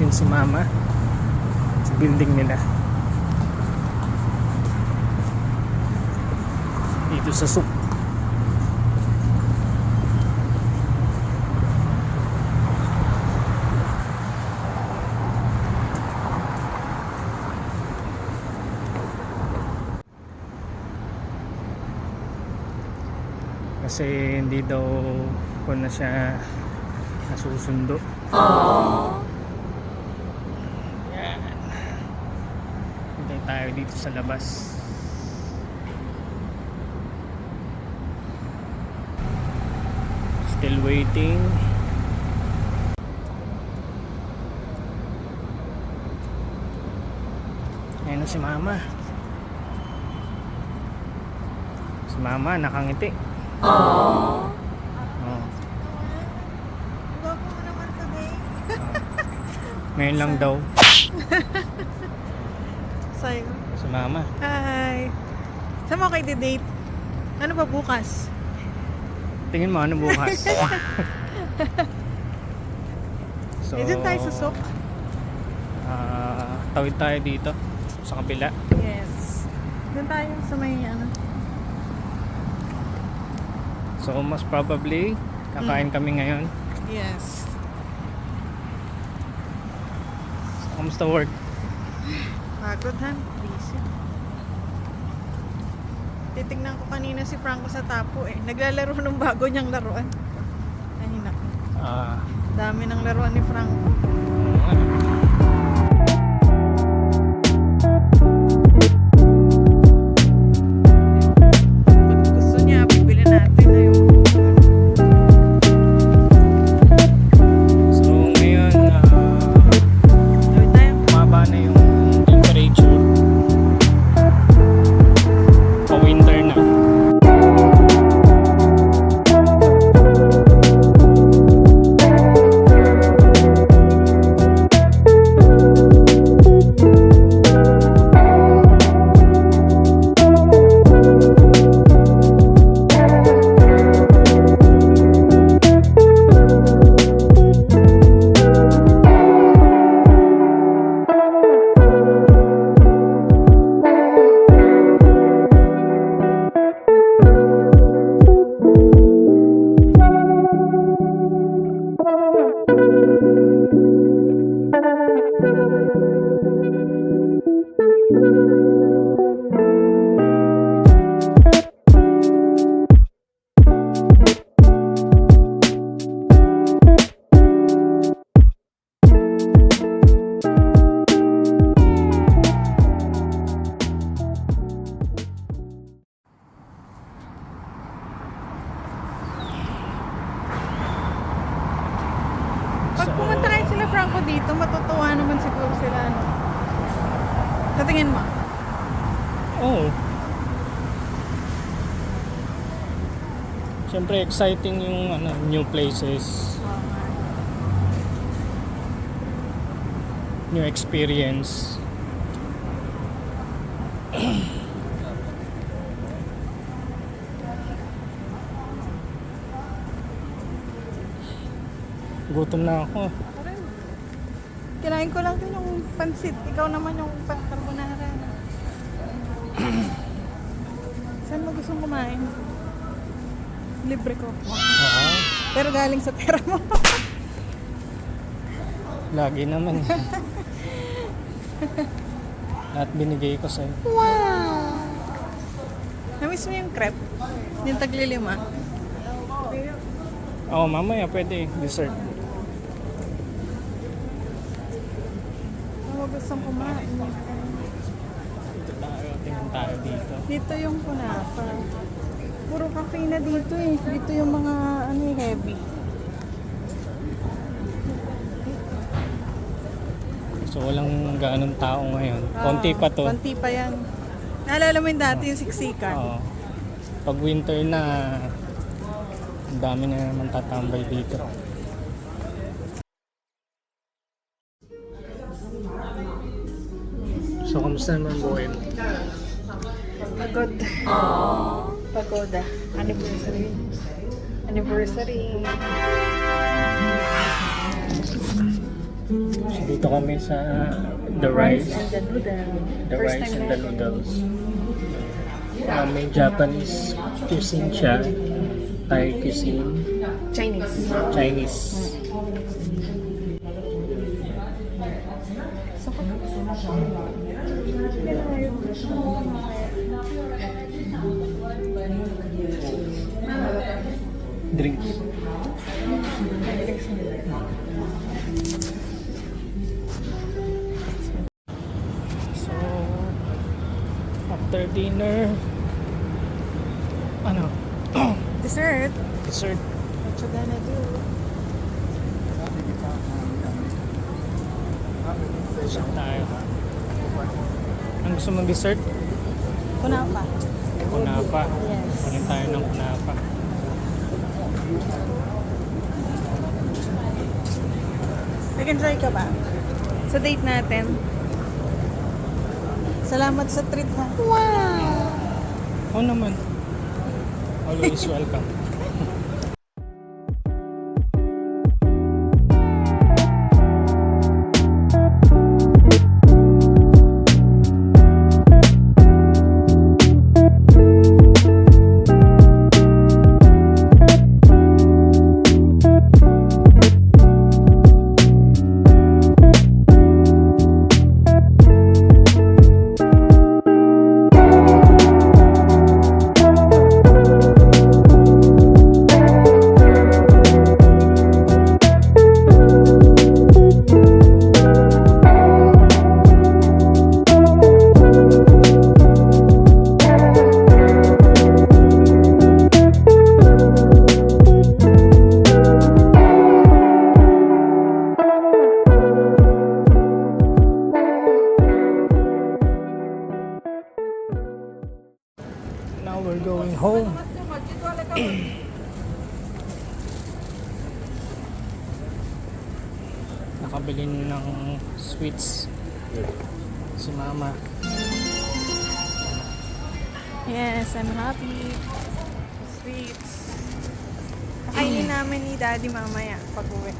namin si mama sa building nila dito sa Sup. Kasi hindi daw ko na siya nasusundo. Yan. Hintay tayo dito sa labas. Still waiting. Ayan na si mama. Si mama nakangiti. Oh. Gwapo mo naman today. Ngayon lang daw. Sayo. Si mama. Hi. Saan mo kayo date? Ano ba bukas? Tingin mo ano bukas. So, Diyan tayo sa Sup. tawid tayo dito sa kapila. Yes. Diyan tayo sa may ano. So most probably kakain kami ngayon. Yes. Kamusta work? Pagod han. Busy. Titignan ko kanina si Franco sa tapo eh. Naglalaro ng bago niyang laruan. Ay naku. Dami ng laruan ni Franco. Pag gusto niya, bibili natin na yung So ngayon Tawid tayo. bumaba na yung temperature. Pa-winter na. Pag pumunta kayo sila Franco dito, matutuwa naman siguro sila. Ano? Sa tingin mo? Oh. Siyempre exciting yung new places, new experience. Gutom na ako. Kinain ko lang din yung pansit. Ikaw naman yung carbonara. Saan mo gustong kumain? Libre ko. Pero galing sa pera mo. Lagi naman. Lahat binigay ko sa'yo. Wow! Namiss mo yung crepe? Yung taglilima? Oo, mamaya pwede. Dessert. Saan mo gustong kumain? Dito tayo. Tingnan tayo dito. Dito yung kunafa. Puro cafe na dito eh. Dito yung mga heavy. So walang gaanong tao ngayon. Konti pa to. Konti pa yan. Naalala mo yung dati yung siksikan? Oo. Pag winter na, ang dami na naman tatambay dito. So, kamusta naman buhay mo? Pagod. Pagoda. Anniversary. So dito kami sa the rice. The rice and the noodles. May Japanese cuisine siya. Thai cuisine. Chinese. Chinese. Drinks. So, after dinner, ano? Dessert. Dessert. What you gonna do? Dessert tayo. Ang gusto mong dessert? Kunafa. Kunapa. Yes. Kunin tayo ng kunapa. Nag-enjoy ka ba? Sa date natin. Salamat sa treat ha. Wow! Oo naman. Always welcome. Now we're going home. Nakabili ng sweets si Mama. Yes, I'm happy. Sweets. Kakainin namin ni Daddy mamaya pag uwi.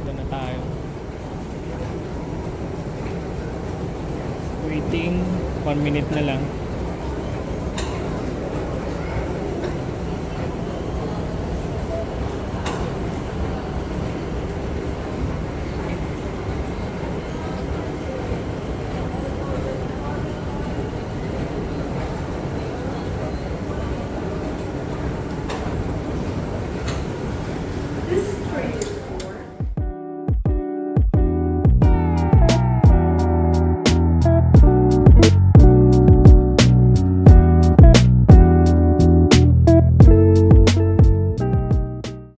Doon na tayo. Waiting. 1 minute na lang.